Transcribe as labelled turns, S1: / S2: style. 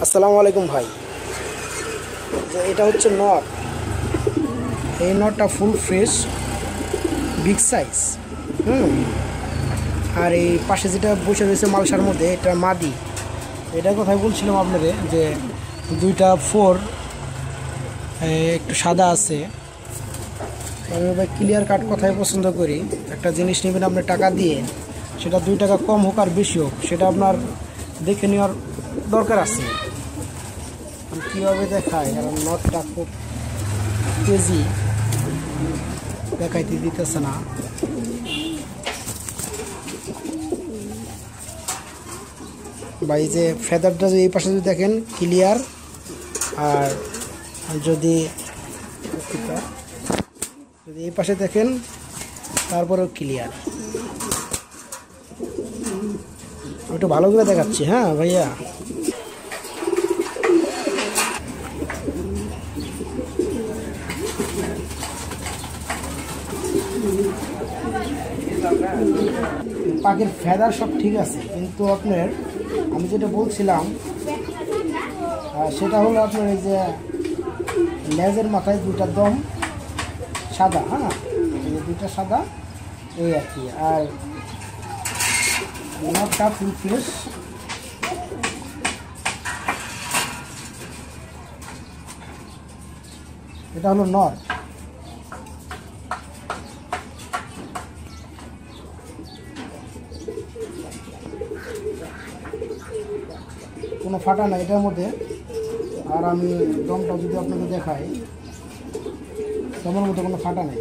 S1: আসসালামু আলাইকুম ভাই। এটা হচ্ছে নট। এই নটটা ফুল ফ্রেশ, বিগ সাইজ। আর এই পাশে যেটা বসে রয়েছে মালসার মধ্যে, এটা মাদি। এটার কথাই বলছিলাম আপনাদের যে দুইটা ফোর একটু সাদা আছে। আমি ভাই ক্লিয়ার কাট কথাই পছন্দ করি। একটা জিনিস নেবেন আপনি টাকা দিয়ে, সেটা 2 টাকা কম হোক আর বেশি হোক, সেটা আপনার দেখে নেওয়ার দরকার আছে। কীভাবে দেখায়, কারণ নটটা খুব তেজি, দেখাইতে দিতেছে না। বা এই যে ফেদারটা যদি এই পাশে যদি দেখেন ক্লিয়ার, আর যদি এই পাশে দেখেন তারপরেও ক্লিয়ার। একটু ভালো করে দেখাচ্ছি। হ্যাঁ ভাইয়া, পাখির ফেদার সব ঠিক আছে, কিন্তু আপনার আমি যেটা বলছিলাম সেটা হলো আপনার এই যে লেজের মাথায় 2টা দম সাদা। হ্যাঁ, এই 2টা সাদা, এই আর কি। আর নটটা ফুল ফ্রেশ। এটা হলো নট। কোনো ফাটা নাই এটার মধ্যে। আর আমি দমটা যদি আপনাকে দেখাই, দমের মধ্যে কোনো ফাটা নেই।